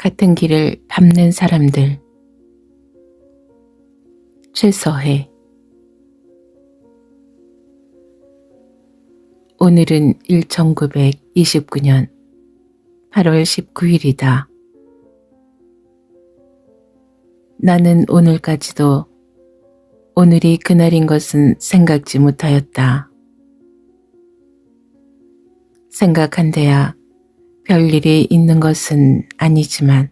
같은 길을 밟는 사람들. 최서해. 오늘은 1929년 8월 19일이다. 나는 오늘까지도 오늘이 그날인 것은 생각지 못하였다. 생각한데야 별일이 있는 것은 아니지만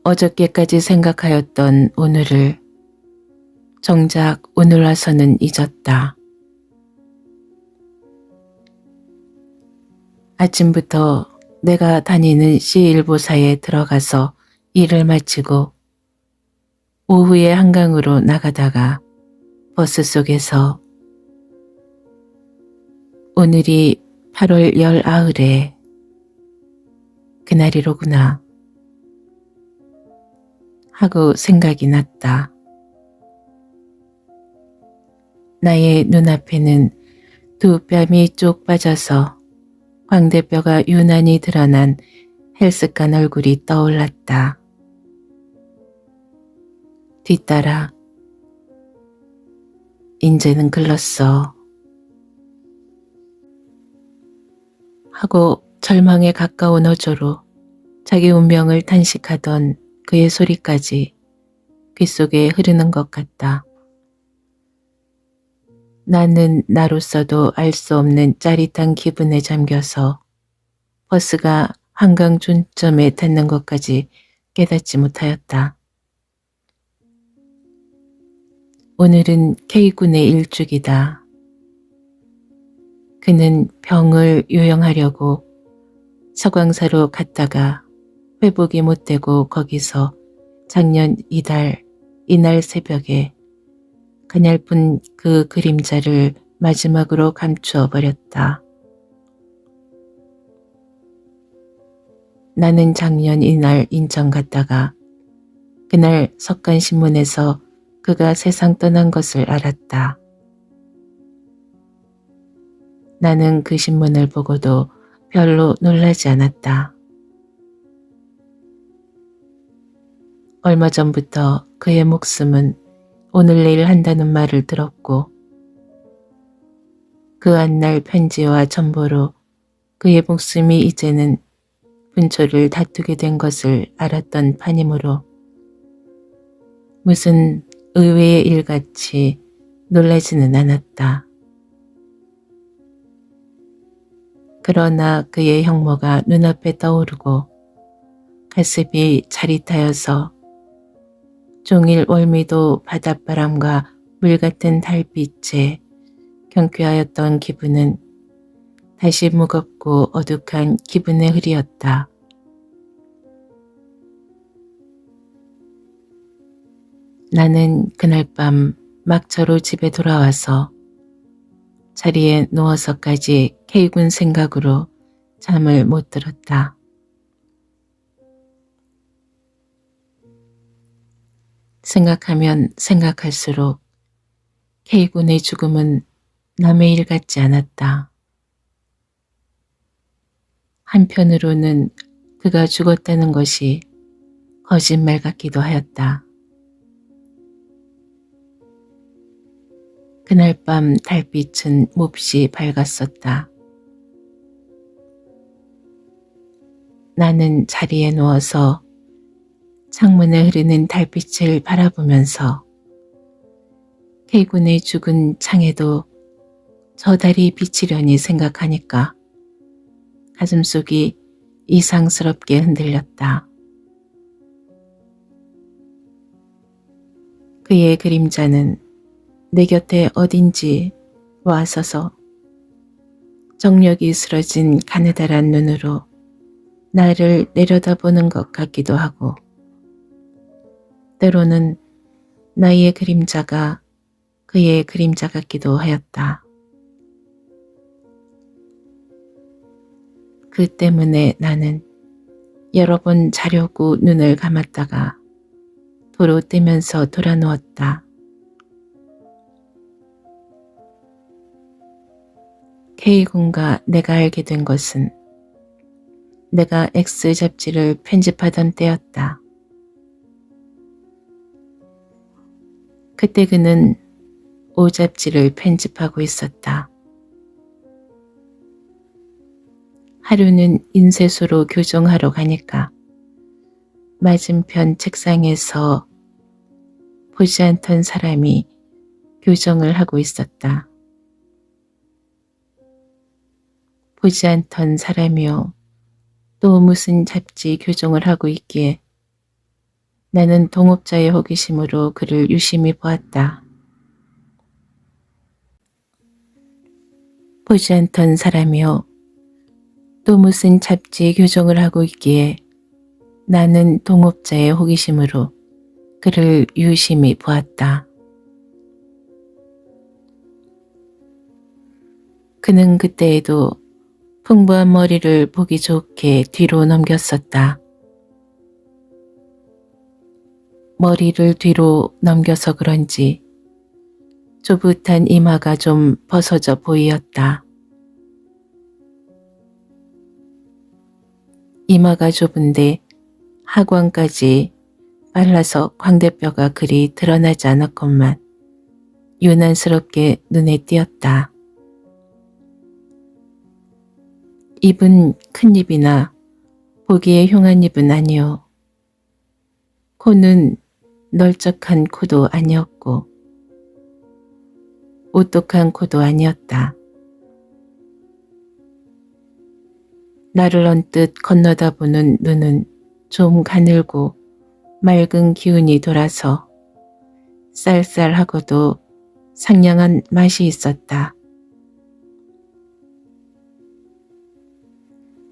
어저께까지 생각하였던 오늘을 정작 오늘 와서는 잊었다. 아침부터 내가 다니는 시일보사에 들어가서 일을 마치고 오후에 한강으로 나가다가 버스 속에서 오늘이 8월 19일에 그날이로구나 하고 생각이 났다. 나의 눈앞에는 두 뺨이 쭉 빠져서 광대뼈가 유난히 드러난 헬스칸 얼굴이 떠올랐다. 뒤따라 인제는 글렀어 하고 절망에 가까운 어조로 자기 운명을 탄식하던 그의 소리까지 귓속에 흐르는 것 같다. 나는 나로서도 알 수 없는 짜릿한 기분에 잠겨서 버스가 한강 준점에 닿는 것까지 깨닫지 못하였다. 오늘은 K군의 일죽이다. 그는 병을 요양하려고 서광사로 갔다가 회복이 못되고 거기서 작년 이날 새벽에 가냘픈 그 그림자를 마지막으로 감추어 버렸다. 나는 작년 이날 인천 갔다가 그날 석간신문에서 그가 세상 떠난 것을 알았다. 나는 그 신문을 보고도 별로 놀라지 않았다. 얼마 전부터 그의 목숨은 오늘 내일 한다는 말을 들었고 그 한날 편지와 첨보로 그의 목숨이 이제는 분초를 다투게 된 것을 알았던 판이므로 무슨 의외의 일같이 놀라지는 않았다. 그러나 그의 형모가 눈앞에 떠오르고 가슴이 차릿하여서 종일 월미도 바닷바람과 물같은 달빛에 경쾌하였던 기분은 다시 무겁고 어둑한 기분의 흐리였다. 나는 그날 밤 막차로 집에 돌아와서 자리에 누워서까지 K군 생각으로 잠을 못 들었다. 생각하면 생각할수록 K군의 죽음은 남의 일 같지 않았다. 한편으로는 그가 죽었다는 것이 거짓말 같기도 하였다. 그날 밤 달빛은 몹시 밝았었다. 나는 자리에 누워서 창문에 흐르는 달빛을 바라보면서 K군의 죽은 창에도 저 달이 비치려니 생각하니까 가슴속이 이상스럽게 흔들렸다. 그의 그림자는 내 곁에 어딘지 와서서 정력이 쓰러진 가느다란 눈으로 나를 내려다보는 것 같기도 하고 때로는 나의 그림자가 그의 그림자 같기도 하였다. 그 때문에 나는 여러 번 자려고 눈을 감았다가 도로 떼면서 돌아 누웠다. K군과 내가 알게 된 것은 내가 X 잡지를 편집하던 때였다. 그때 그는 O 잡지를 편집하고 있었다. 하루는 인쇄소로 교정하러 가니까 맞은편 책상에서 보지 않던 사람이 교정을 하고 있었다. 보지 않던 사람이요. 또 무슨 잡지 교정을 하고 있기에 나는 동업자의 호기심으로 그를 유심히 보았다. 보지 않던 사람이요. 또 무슨 잡지 교정을 하고 있기에 나는 동업자의 호기심으로 그를 유심히 보았다. 그는 그때에도 풍부한 머리를 보기 좋게 뒤로 넘겼었다. 머리를 뒤로 넘겨서 그런지 쪼붓한 이마가 좀 벗어져 보이었다. 이마가 좁은데 하관까지 빨라서 광대뼈가 그리 드러나지 않았건만 유난스럽게 눈에 띄었다. 입은 큰 입이나 보기에 흉한 입은 아니오. 코는 널쩍한 코도 아니었고 오똑한 코도 아니었다. 나를 언뜻 건너다보는 눈은 좀 가늘고 맑은 기운이 돌아서 쌀쌀하고도 상냥한 맛이 있었다.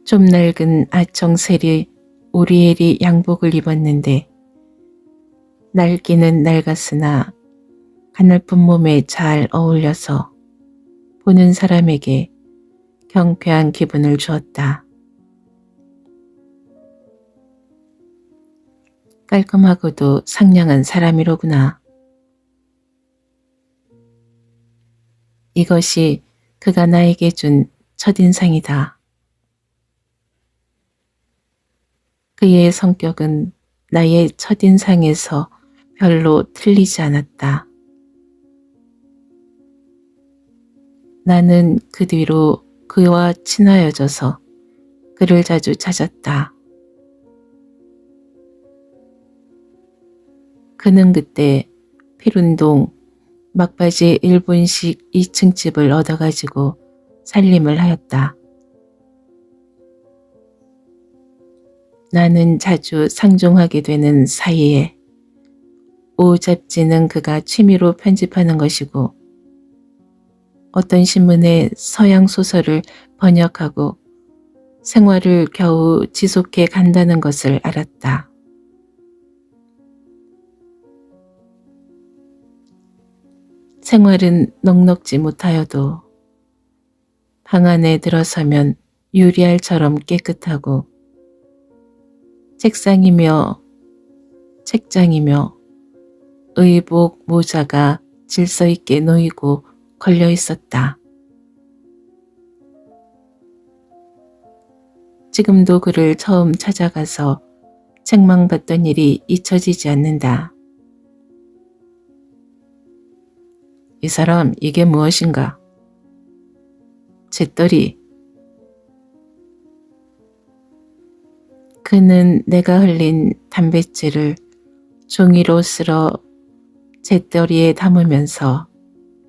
좀 낡은 아청셀이 오리에리 양복을 입었는데 낡기는 낡았으나 가늘픈 몸에 잘 어울려서 보는 사람에게 경쾌한 기분을 주었다. 깔끔하고도 상냥한 사람이로구나. 이것이 그가 나에게 준 첫인상이다. 그의 성격은 나의 첫인상에서 별로 틀리지 않았다. 나는 그 뒤로 그와 친하여져서 그를 자주 찾았다. 그는 그때 필운동 막바지 일본식 2층 집을 얻어가지고 살림을 하였다. 나는 자주 상종하게 되는 사이에 오 잡지는 그가 취미로 편집하는 것이고 어떤 신문에 서양 소설을 번역하고 생활을 겨우 지속해 간다는 것을 알았다. 생활은 넉넉지 못하여도 방 안에 들어서면 유리알처럼 깨끗하고 책상이며 책장이며 의복 모자가 질서 있게 놓이고 걸려 있었다. 지금도 그를 처음 찾아가서 책망받던 일이 잊혀지지 않는다. 이 사람 이게 무엇인가? 잿더리. 그는 내가 흘린 담뱃재를 종이로 쓸어 잿더리에 담으면서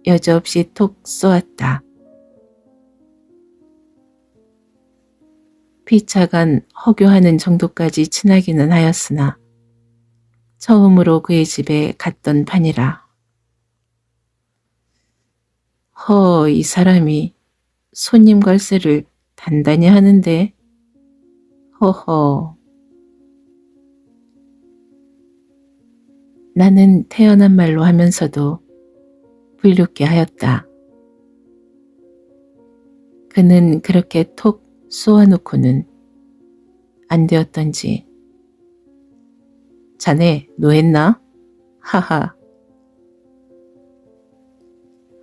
여지없이 톡 쏘았다. 피차간 허교하는 정도까지 친하기는 하였으나 처음으로 그의 집에 갔던 판이라. 이 사람이 손님 걸세를 단단히 하는데. 허허. 나는 태연한 말로 하면서도 불륨게 하였다. 그는 그렇게 톡 쏘아놓고는 안 되었던지. 자네 노했나? 하하.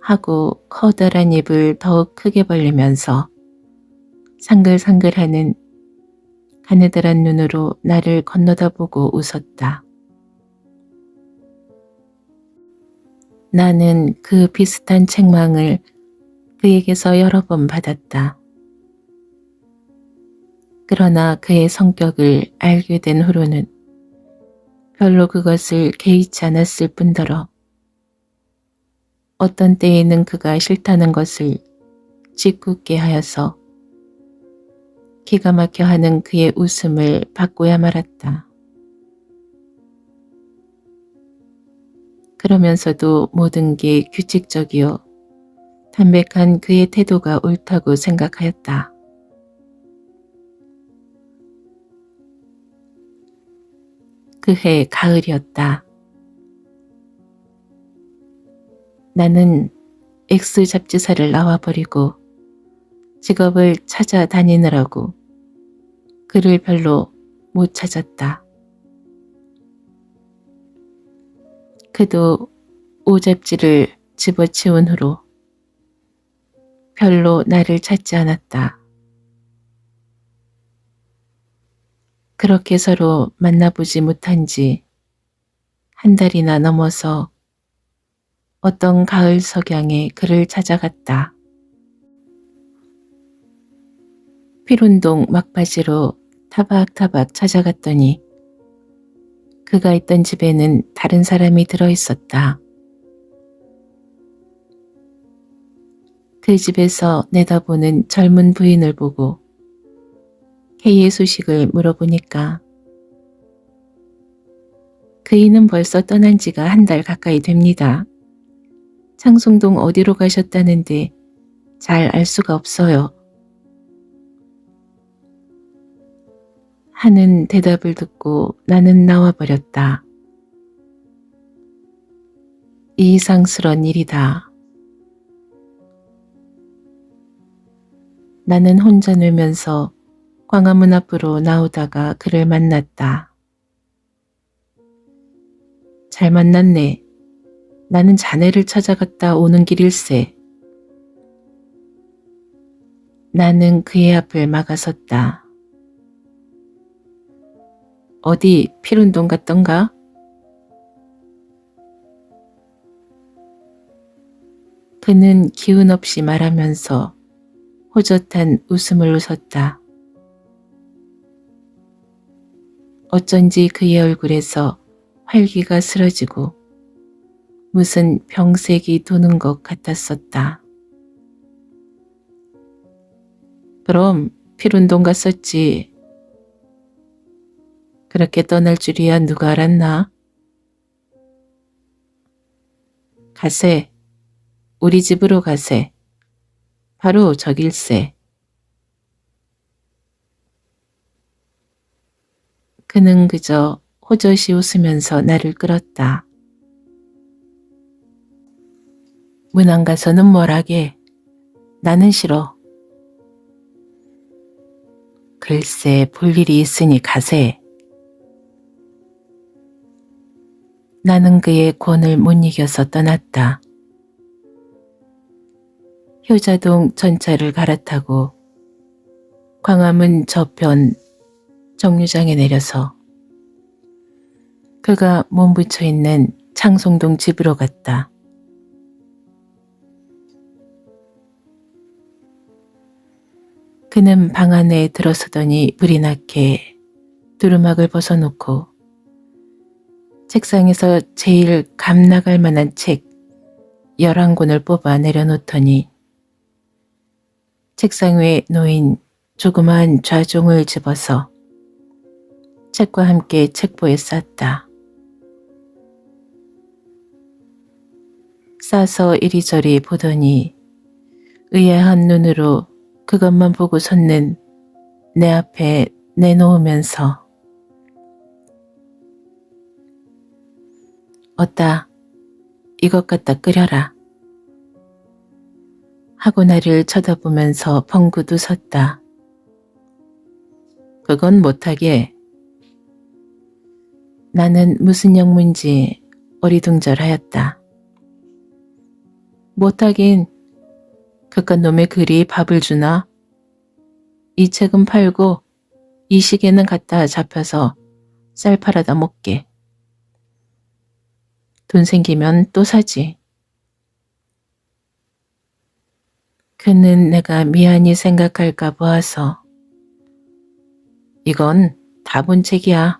하고 커다란 입을 더욱 크게 벌리면서 상글상글하는 가느다란 눈으로 나를 건너다보고 웃었다. 나는 그 비슷한 책망을 그에게서 여러 번 받았다. 그러나 그의 성격을 알게 된 후로는 별로 그것을 개의치 않았을 뿐더러 어떤 때에는 그가 싫다는 것을 짓궂게 하여서 기가 막혀 하는 그의 웃음을 받고야 말았다. 그러면서도 모든 게 규칙적이요 담백한 그의 태도가 옳다고 생각하였다. 그해 가을이었다. 나는 X 잡지사를 나와버리고 직업을 찾아다니느라고 그를 별로 못 찾았다. 그도 O 잡지를 집어치운 후로 별로 나를 찾지 않았다. 그렇게 서로 만나보지 못한 지 한 달이나 넘어서 어떤 가을 석양에 그를 찾아갔다. 필운동 막바지로 타박타박 찾아갔더니 그가 있던 집에는 다른 사람이 들어있었다. 그 집에서 내다보는 젊은 부인을 보고 K의 소식을 물어보니까 그이는 벌써 떠난 지가 한 달 가까이 됩니다. 창송동 어디로 가셨다는데 잘 알 수가 없어요. 하는 대답을 듣고 나는 나와버렸다. 이상스런 일이다. 나는 혼자 놀면서 광화문 앞으로 나오다가 그를 만났다. 잘 만났네. 나는 자네를 찾아갔다 오는 길일세. 나는 그의 앞을 막아섰다. 어디 필운동 갔던가? 그는 기운 없이 말하면서 호젓한 웃음을 웃었다. 어쩐지 그의 얼굴에서 활기가 스러지고 무슨 병색이 도는 것 같았었다. 그럼 필운동 갔었지. 그렇게 떠날 줄이야 누가 알았나? 가세. 우리 집으로 가세. 바로 저길세. 그는 그저 호젓이 웃으면서 나를 끌었다. 문 안 가서는 뭘 하게. 나는 싫어. 글쎄 볼 일이 있으니 가세. 나는 그의 권을 못 이겨서 떠났다. 효자동 전차를 갈아타고 광화문 저편 정류장에 내려서 그가 몸붙여 있는 창송동 집으로 갔다. 그는 방 안에 들어서더니 불이 나게 두루마기를 벗어놓고 책상에서 제일 감 나갈 만한 책 11권을 뽑아 내려놓더니 책상 위에 놓인 조그마한 좌종을 집어서 책과 함께 책보에 쌌다. 싸서 이리저리 보더니 의아한 눈으로 그것만 보고 섰는 내 앞에 내놓으면서 어따 이것 갖다 끓여라 하고 나를 쳐다보면서 벙긋 웃었다. 그건 못하게. 나는 무슨 영문지 어리둥절하였다. 못하긴 그깟 놈의 글이 밥을 주나? 이 책은 팔고 이 시계는 갖다 잡혀서 쌀 팔아다 먹게. 돈 생기면 또 사지. 그는 내가 미안히 생각할까 보아서 이건 다 본 책이야.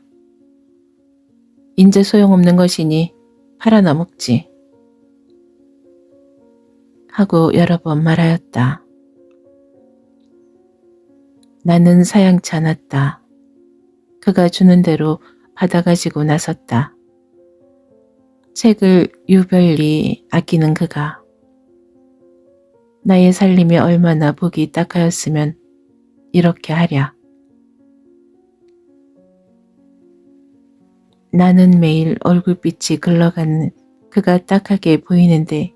인제 소용없는 것이니 팔아나 먹지. 하고 여러 번 말하였다. 나는 사양치 않았다. 그가 주는 대로 받아가지고 나섰다. 책을 유별리 아끼는 그가 나의 살림이 얼마나 보기 딱하였으면 이렇게 하랴. 나는 매일 얼굴빛이 글러가는 그가 딱하게 보이는데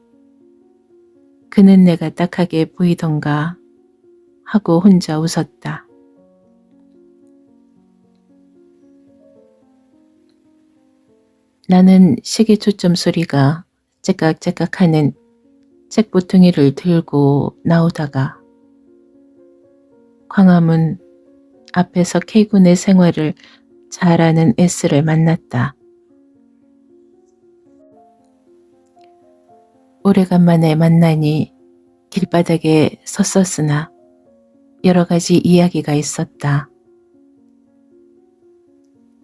그는 내가 딱하게 보이던가 하고 혼자 웃었다. 나는 시계 초점 소리가 째깍째깍하는 책보퉁이를 들고 나오다가 광화문 앞에서 K군의 생활을 잘 아는 S를 만났다. 오래간만에 만나니 길바닥에 섰었으나 여러 가지 이야기가 있었다.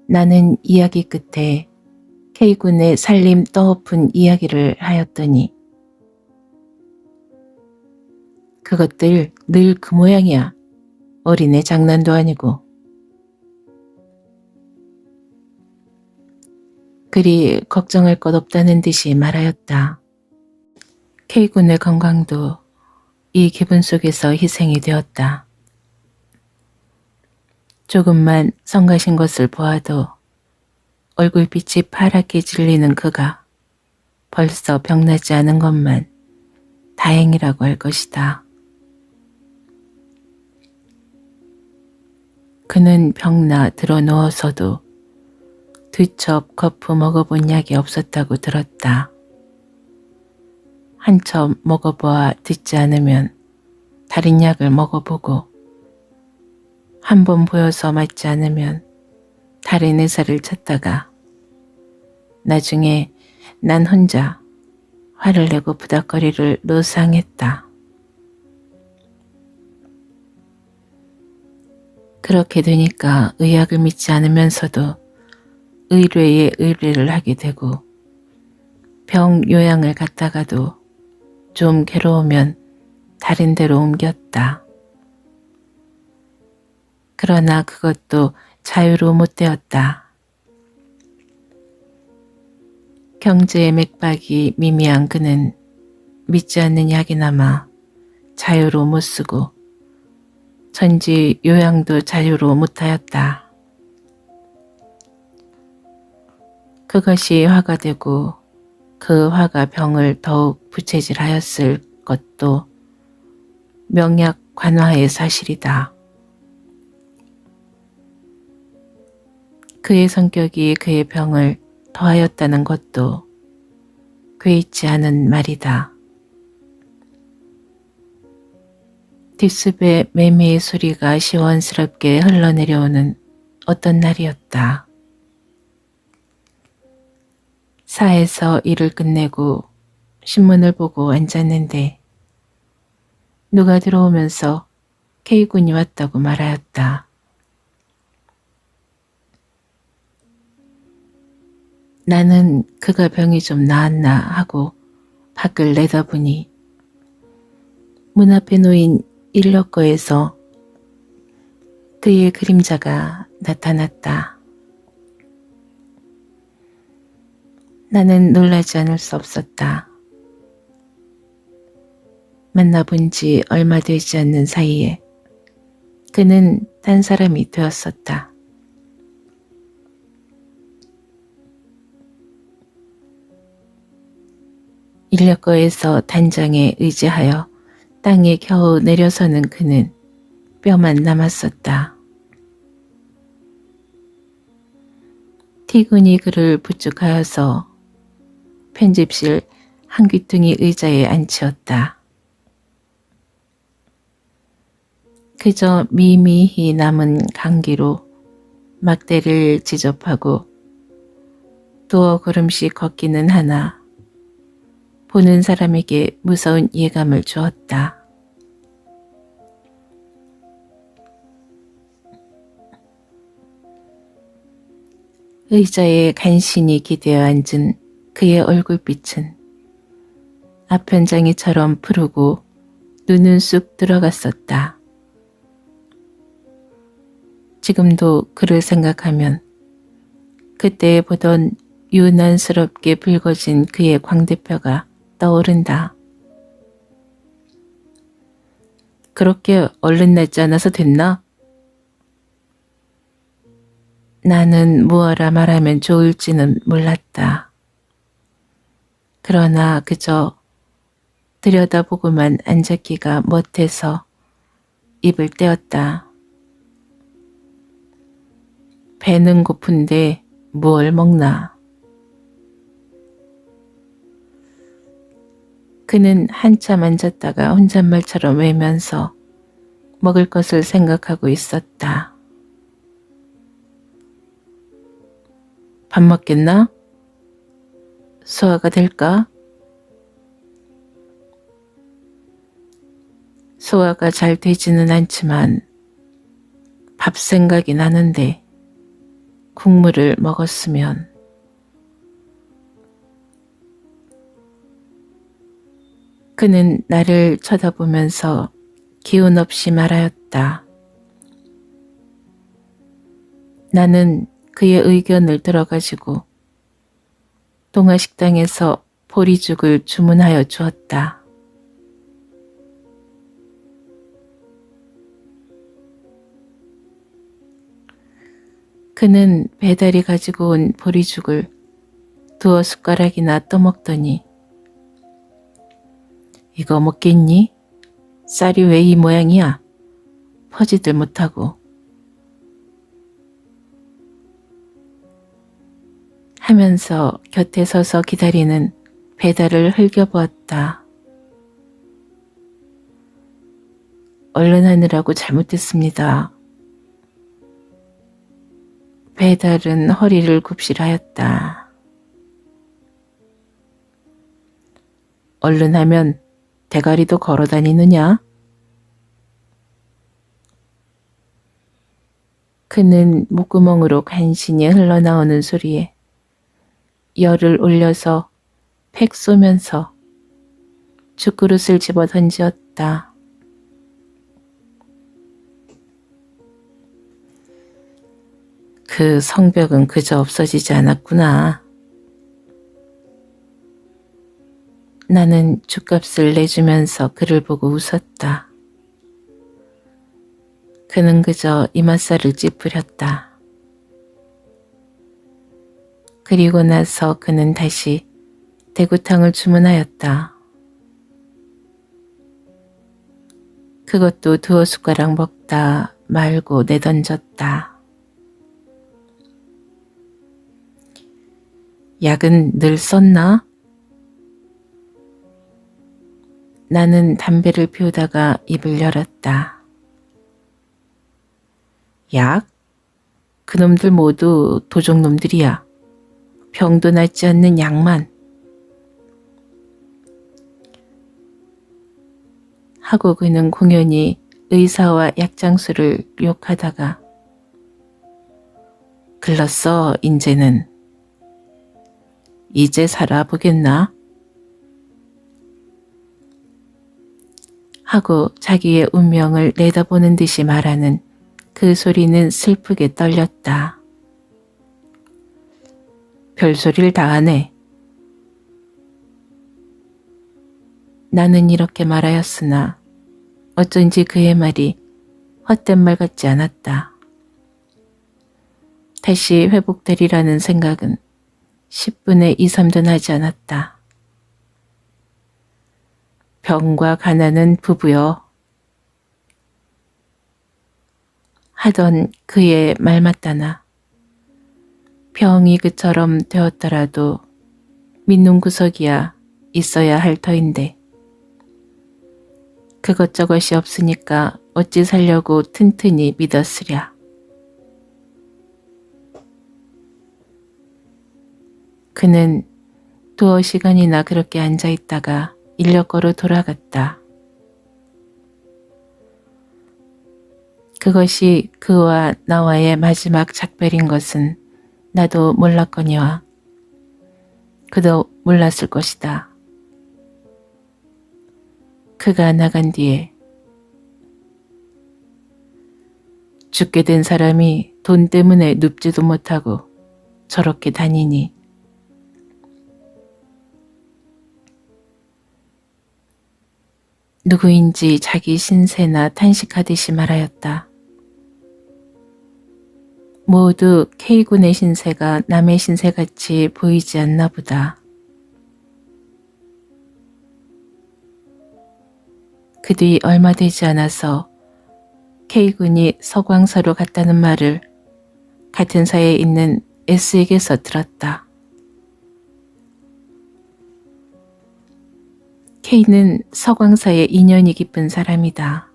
나는 이야기 끝에 K군의 살림 떠엎은 이야기를 하였더니 그것들 늘 그 모양이야. 어린애 장난도 아니고. 그리 걱정할 것 없다는 듯이 말하였다. K군의 건강도 이 기분 속에서 희생이 되었다. 조금만 성가신 것을 보아도 얼굴빛이 파랗게 질리는 그가 벌써 병나지 않은 것만 다행이라고 할 것이다. 그는 병나 들어 누워서도 두 첩 거푸 먹어본 약이 없었다고 들었다. 한 첩 먹어보아 듣지 않으면 다른 약을 먹어보고 한 번 보여서 맞지 않으면 다른 의사를 찾다가 나중에 난 혼자 화를 내고 부닥거리를 노상했다. 그렇게 되니까 의학을 믿지 않으면서도 의뢰에 의뢰를 하게 되고 병 요양을 갔다가도 좀 괴로우면 다른 데로 옮겼다. 그러나 그것도 자유로 못 되었다. 경제의 맥박이 미미한 그는 믿지 않는 약이나마 자유로 못 쓰고 전지 요양도 자유로 못하였다. 그것이 화가 되고 그 화가 병을 더욱 부채질하였을 것도 명약 관화의 사실이다. 그의 성격이 그의 병을 더하였다는 것도 괴이치 않은 말이다. 뒷숲에 매미의 소리가 시원스럽게 흘러내려오는 어떤 날이었다. 사에서 일을 끝내고 신문을 보고 앉았는데 누가 들어오면서 K군이 왔다고 말하였다. 나는 그가 병이 좀 나았나 하고 밖을 내다보니 문 앞에 놓인 인력거에서 그의 그림자가 나타났다. 나는 놀라지 않을 수 없었다. 만나본 지 얼마 되지 않는 사이에 그는 딴 사람이 되었었다. 인력거에서 단장에 의지하여 땅에 겨우 내려서는 그는 뼈만 남았었다. T군이 그를 부축하여서 편집실 한 귀퉁이 의자에 앉히었다. 그저 미미히 남은 감기로 막대를 지접하고 두어 걸음씩 걷기는 하나 보는 사람에게 무서운 예감을 주었다. 의자에 간신히 기대어 앉은 그의 얼굴빛은 아편장이처럼 푸르고 눈은 쑥 들어갔었다. 지금도 그를 생각하면 그때 보던 유난스럽게 붉어진 그의 광대뼈가 떠오른다. 그렇게 얼른 낫지 않아서 됐나? 나는 무엇라 말하면 좋을지는 몰랐다. 그러나 그저 들여다보고만 앉았기가 못해서 입을 떼었다. 배는 고픈데 뭘 먹나? 그는 한참 앉았다가 혼잣말처럼 외면서 먹을 것을 생각하고 있었다. 밥 먹겠나? 소화가 될까? 소화가 잘 되지는 않지만 밥 생각이 나는데 국물을 먹었으면. 그는 나를 쳐다보면서 기운 없이 말하였다. 나는 그의 의견을 들어가지고 동화식당에서 보리죽을 주문하여 주었다. 그는 배달이 가지고 온 보리죽을 두어 숟가락이나 떠먹더니 이거 먹겠니? 쌀이 왜 이 모양이야? 퍼지들 못하고. 하면서 곁에 서서 기다리는 배달을 흘겨보았다. 얼른 하느라고 잘못했습니다. 배달은 허리를 굽실하였다. 얼른 하면 대가리도 걸어 다니느냐? 그는 목구멍으로 간신히 흘러나오는 소리에 열을 올려서 팩 쏘면서 죽그릇을 집어 던지었다. 그 성벽은 그저 없어지지 않았구나. 나는 죽값을 내주면서 그를 보고 웃었다. 그는 그저 이맛살을 찌푸렸다. 그리고 나서 그는 다시 대구탕을 주문하였다. 그것도 두어 숟가락 먹다 말고 내던졌다. 약은 늘 썼나? 나는 담배를 피우다가 입을 열었다. 약? 그놈들 모두 도적놈들이야. 병도 낫지 않는 약만. 하고 그는 공연히 의사와 약장수를 욕하다가 글렀어 인제는. 이제 살아보겠나? 하고 자기의 운명을 내다보는 듯이 말하는 그 소리는 슬프게 떨렸다. 별소리를 다 하네. 나는 이렇게 말하였으나 어쩐지 그의 말이 헛된 말 같지 않았다. 다시 회복되리라는 생각은 10분의 2, 3도 나지 않았다. 병과 가난은 부부여. 하던 그의 말 맞다나 병이 그처럼 되었더라도 민둥구석이야 있어야 할 터인데 그것저것이 없으니까 어찌 살려고 튼튼히 믿었으랴. 그는 두어 시간이나 그렇게 앉아있다가 인력거로 돌아갔다. 그것이 그와 나와의 마지막 작별인 것은 나도 몰랐거니와 그도 몰랐을 것이다. 그가 나간 뒤에 죽게 된 사람이 돈 때문에 눕지도 못하고 저렇게 다니니 누구인지 자기 신세나 탄식하듯이 말하였다. 모두 K군의 신세가 남의 신세같이 보이지 않나 보다. 그 뒤 얼마 되지 않아서 K군이 서광사로 갔다는 말을 같은 사이에 있는 S에게서 들었다. K는 서광사에 인연이 깊은 사람이다.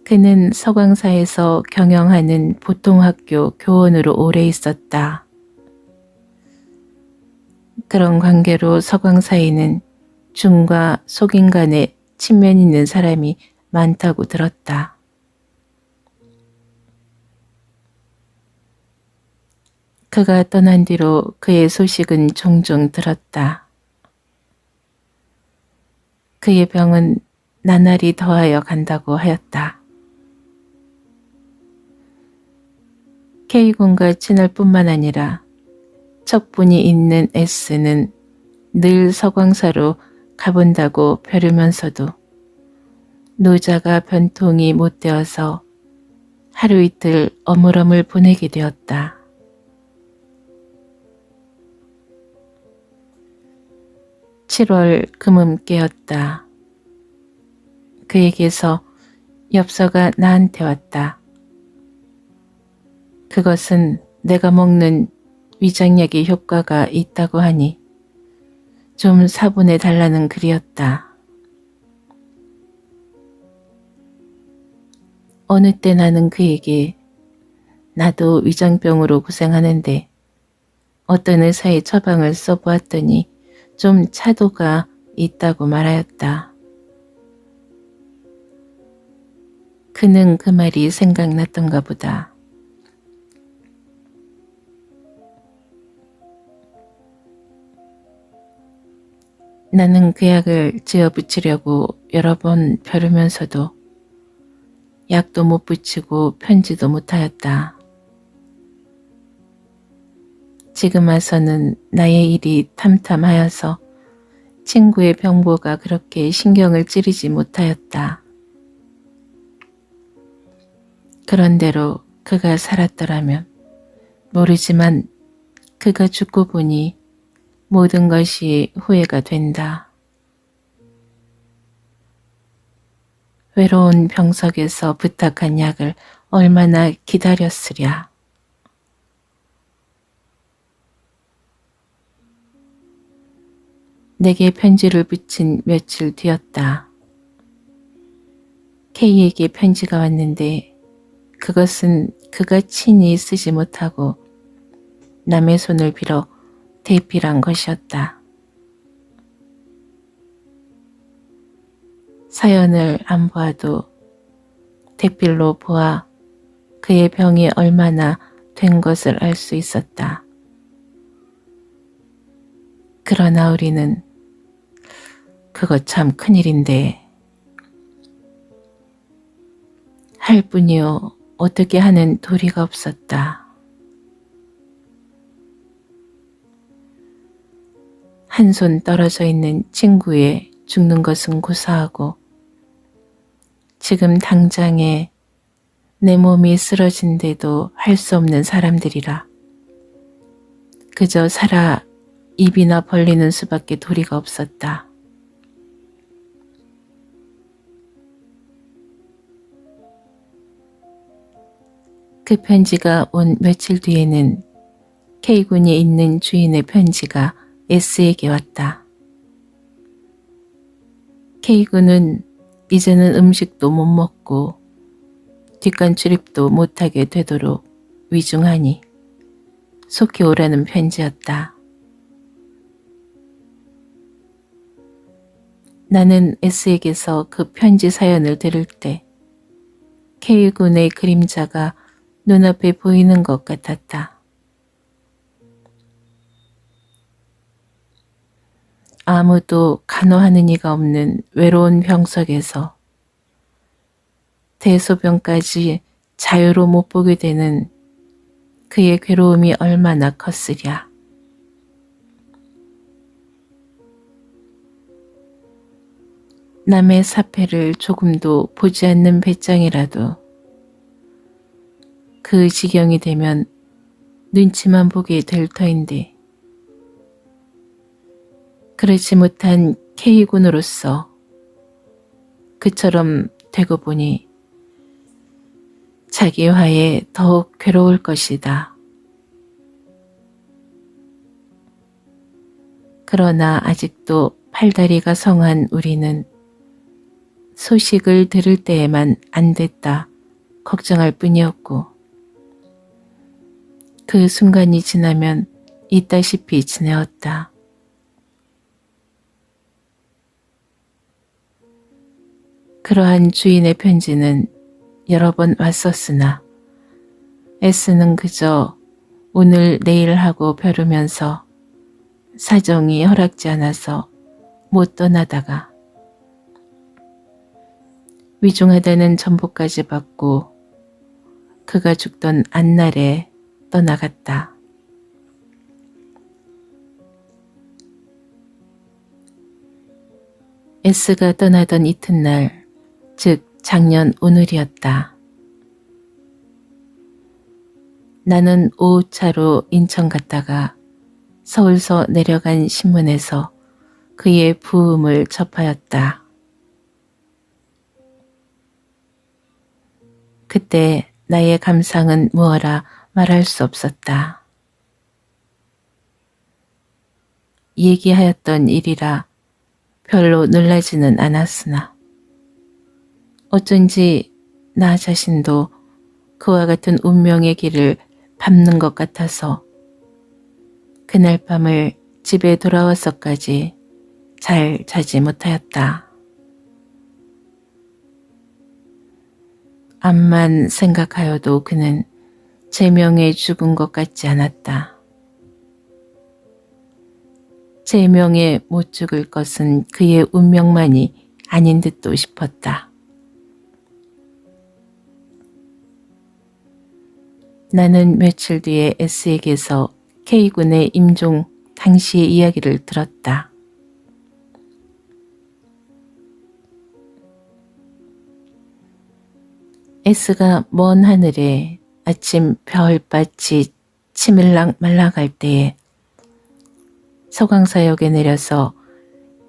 그는 서광사에서 경영하는 보통학교 교원으로 오래 있었다. 그런 관계로 서광사에는 중과 속인 간에 친면 있는 사람이 많다고 들었다. 그가 떠난 뒤로 그의 소식은 종종 들었다. 그의 병은 나날이 더하여 간다고 하였다. K군과 친할 뿐만 아니라 척분이 있는 S는 늘 서광사로 가본다고 벼르면서도 노자가 변통이 못 되어서 하루 이틀 어물어물 보내게 되었다. (7월) 금음께였다. 그에게서 엽서가 나한테 왔다. 그것은 내가 먹는 위장약의 효과가 있다고 하니 좀 사본해 달라는 글이었다. 어느 때 나는 그에게 나도 위장병으로 고생하는데 어떤 의사의 처방을 써보았더니 좀 차도가 있다고 말하였다. 그는 그 말이 생각났던가 보다. 나는 그 약을 지어 붙이려고 여러 번 벼르면서도 약도 못 붙이고 편지도 못하였다. 지금 와서는 나의 일이 탐탐하여서 친구의 병보가 그렇게 신경을 찌르지 못하였다. 그런대로 그가 살았더라면 모르지만 그가 죽고 보니 모든 것이 후회가 된다. 외로운 병석에서 부탁한 약을 얼마나 기다렸으랴. 내게 편지를 붙인 며칠 뒤였다. K에게 편지가 왔는데 그것은 그가 친히 쓰지 못하고 남의 손을 빌어 대필한 것이었다. 사연을 안 보아도 대필로 보아 그의 병이 얼마나 된 것을 알 수 있었다. 그러나 우리는 그거 참 큰일인데 할 뿐이요 어떻게 하는 도리가 없었다. 한 손 떨어져 있는 친구의 죽는 것은 고사하고 지금 당장에 내 몸이 쓰러진데도 할 수 없는 사람들이라 그저 살아 입이나 벌리는 수밖에 도리가 없었다. 그 편지가 온 며칠 뒤에는 K군이 있는 주인의 편지가 S에게 왔다. K군은 이제는 음식도 못 먹고 뒷간 출입도 못하게 되도록 위중하니 속히 오라는 편지였다. 나는 S에게서 그 편지 사연을 들을 때 K군의 그림자가 눈앞에 보이는 것 같았다. 아무도 간호하는 이가 없는 외로운 병석에서 대소변까지 자유로 못 보게 되는 그의 괴로움이 얼마나 컸으랴. 남의 사패를 조금도 보지 않는 배짱이라도 그 지경이 되면 눈치만 보게 될 터인데 그렇지 못한 K군으로서 그처럼 되고 보니 자기 화에 더욱 괴로울 것이다. 그러나 아직도 팔다리가 성한 우리는 소식을 들을 때에만 안 됐다 걱정할 뿐이었고 그 순간이 지나면 있다시피 지내었다. 그러한 주인의 편지는 여러 번 왔었으나 S는 그저 오늘 내일 하고 벼르면서 사정이 허락지 않아서 못 떠나다가 위중하다는 전보까지 받고 그가 죽던 안날에 떠나갔다. S가 떠나던 이튿날, 즉 작년 오늘이었다. 나는 오후차로 인천 갔다가 서울서 내려간 신문에서 그의 부음을 접하였다. 그때 나의 감상은 무어라 말할 수 없었다. 얘기하였던 일이라 별로 놀라지는 않았으나 어쩐지 나 자신도 그와 같은 운명의 길을 밟는 것 같아서 그날 밤을 집에 돌아와서까지 잘 자지 못하였다. 암만 생각하여도 그는 제명에 죽은 것 같지 않았다. 제명에 못 죽을 것은 그의 운명만이 아닌 듯도 싶었다. 나는 며칠 뒤에 S에게서 K군의 임종 당시의 이야기를 들었다. S가 먼 하늘에 아침 별빛이 치밀락 말락할 때에 서강사역에 내려서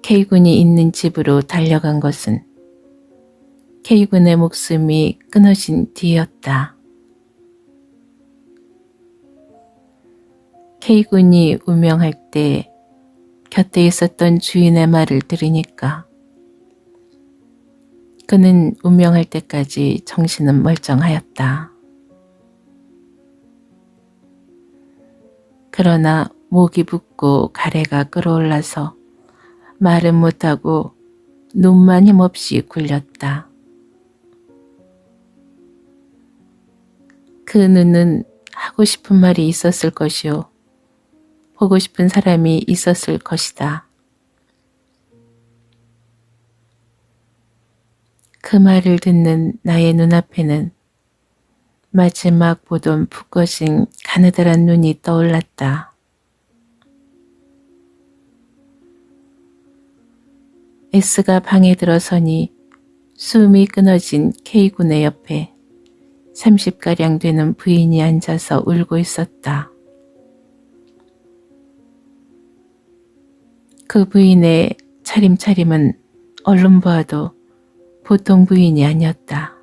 K군이 있는 집으로 달려간 것은 K군의 목숨이 끊어진 뒤였다. K군이 운명할 때 곁에 있었던 주인의 말을 들으니까 그는 운명할 때까지 정신은 멀쩡하였다. 그러나 목이 붓고 가래가 끓어올라서 말은 못하고 눈만 힘없이 굴렸다. 그 눈은 하고 싶은 말이 있었을 것이요. 보고 싶은 사람이 있었을 것이다. 그 말을 듣는 나의 눈앞에는 마지막 보던 푹 꺼진 가느다란 눈이 떠올랐다. S가 방에 들어서니 숨이 끊어진 K군의 옆에 30가량 되는 부인이 앉아서 울고 있었다. 그 부인의 차림차림은 얼른 보아도 보통 부인이 아니었다.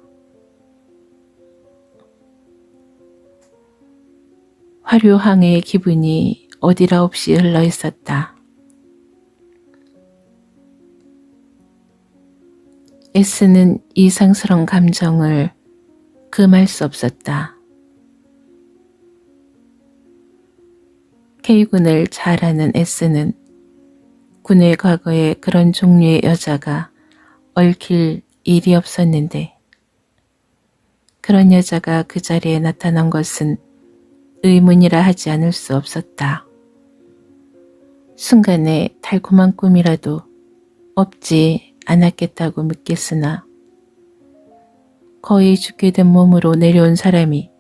화류항의 기분이 어디라 없이 흘러 있었다. S는 이상스러운 감정을 금할 수 없었다. K군을 잘 아는 S는 군의 과거에 그런 종류의 여자가 얽힐 일이 없었는데 그런 여자가 그 자리에 나타난 것은 의문이라 하지 않을 수 없었다. 순간에 달콤한 꿈이라도 없지 않았겠다고 믿겠으나 거의 죽게 된 몸으로 내려온 사람이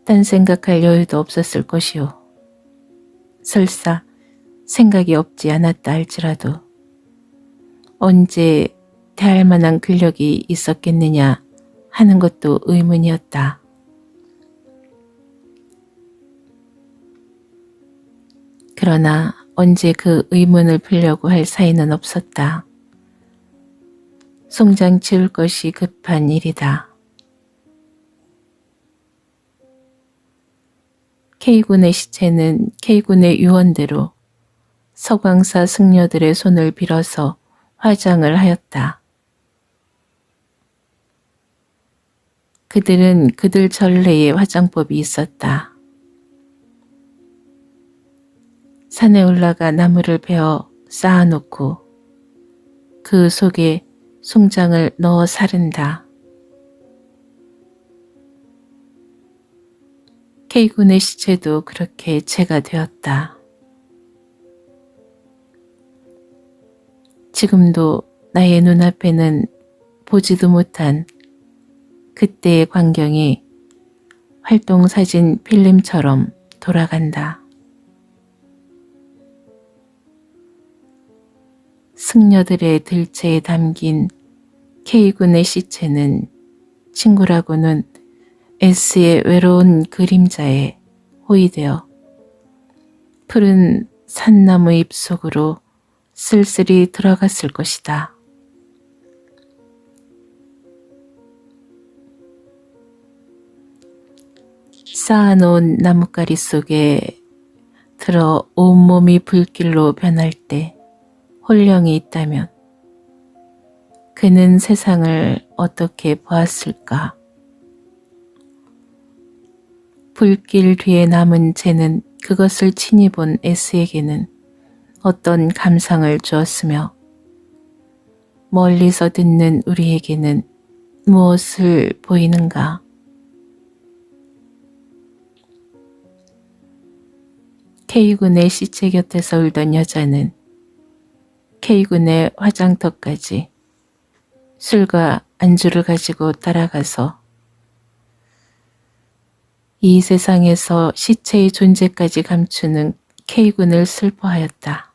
딴 생각할 여유도 없었을 것이요. 설사 생각이 없지 않았다 할지라도 언제 대할 만한 근력이 있었겠느냐 하는 것도 의문이었다. 그러나 언제 그 의문을 풀려고 할 사이는 없었다. 송장 치울 것이 급한 일이다. K군의 시체는 K군의 유언대로 서광사 승려들의 손을 빌어서 화장을 하였다. 그들은 그들 전래의 화장법이 있었다. 산에 올라가 나무를 베어 쌓아놓고 그 속에 송장을 넣어 사른다. K군의 시체도 그렇게 채가 되었다. 지금도 나의 눈앞에는 보지도 못한 그때의 광경이 활동사진 필름처럼 돌아간다. 승려들의 들채에 담긴 K군의 시체는 친구라고는 S의 외로운 그림자에 호위되어 푸른 산나무 잎 속으로 쓸쓸히 들어갔을 것이다. 쌓아놓은 나뭇가리 속에 들어 온몸이 불길로 변할 때 홀령이 있다면 그는 세상을 어떻게 보았을까? 불길 뒤에 남은 채는 그것을 친히 본 S에게는 어떤 감상을 주었으며 멀리서 듣는 우리에게는 무엇을 보이는가? K군의 시체 곁에서 울던 여자는 K군의 화장터까지 술과 안주를 가지고 따라가서 이 세상에서 시체의 존재까지 감추는 K군을 슬퍼하였다.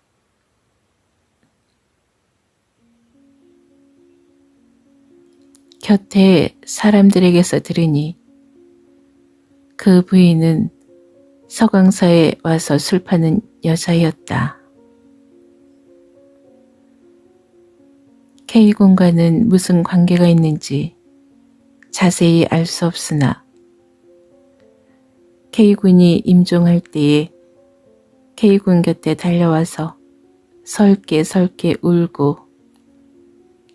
곁에 사람들에게서 들으니 그 부인은 서광사에 와서 술 파는 여자였다. K군과는 무슨 관계가 있는지 자세히 알 수 없으나 K군이 임종할 때에 K군 곁에 달려와서 설게 울고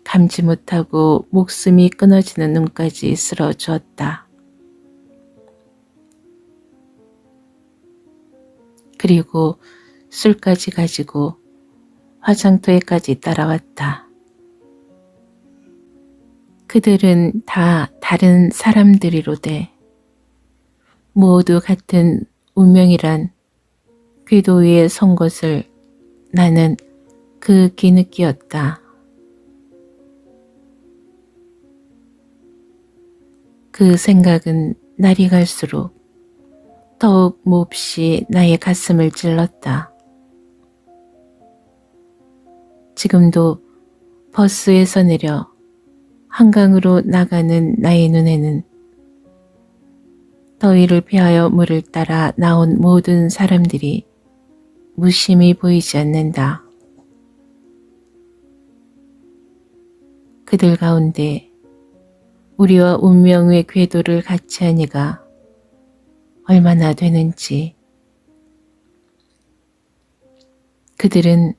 감지 못하고 목숨이 끊어지는 눈까지 쓸어주었다. 그리고 술까지 가지고 화장터에까지 따라왔다. 그들은 다 다른 사람들이로되 모두 같은 운명이란 궤도 위에 선 것을 나는 극히 느끼었다. 그 생각은 날이 갈수록 더욱 몹시 나의 가슴을 찔렀다. 지금도 버스에서 내려 한강으로 나가는 나의 눈에는 더위를 피하여 물을 따라 나온 모든 사람들이 무심히 보이지 않는다. 그들 가운데 우리와 운명의 궤도를 같이 하니가 얼마나 되는지. 그들은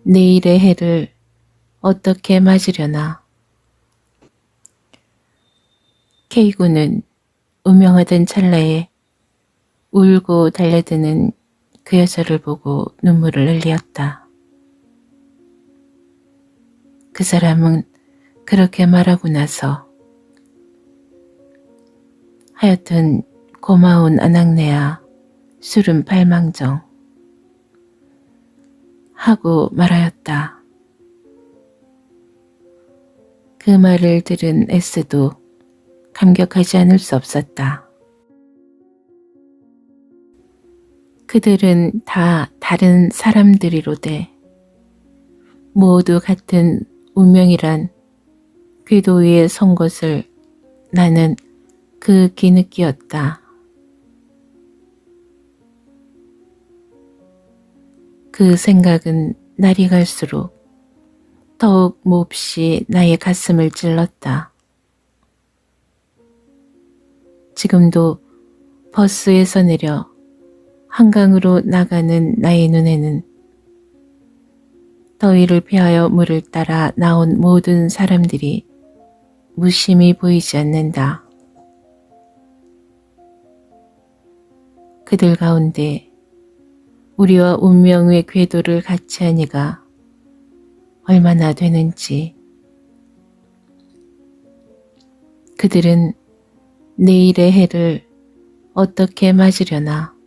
내일의 해를 어떻게 맞으려나 K군은 운명하던 찰나에 울고 달려드는 그 여자를 보고 눈물을 흘렸다. 그 사람은 그렇게 말하고 나서 하여튼 고마운 아낙네야, 술은 발망정 하고 말하였다. 그 말을 들은 S도 감격하지 않을 수 없었다. 그들은 다 다른 사람들이로되 모두 같은 운명이란 궤도 위에 선 것을 나는 극히 느끼었다. 그 생각은 날이 갈수록 더욱 몹시 나의 가슴을 찔렀다. 지금도 버스에서 내려 한강으로 나가는 나의 눈에는 더위를 피하여 물을 따라 나온 모든 사람들이 무심히 보이지 않는다. 그들 가운데 우리와 운명의 궤도를 같이 하니가 얼마나 되는지. 그들은 내일의 해를 어떻게 맞으려나.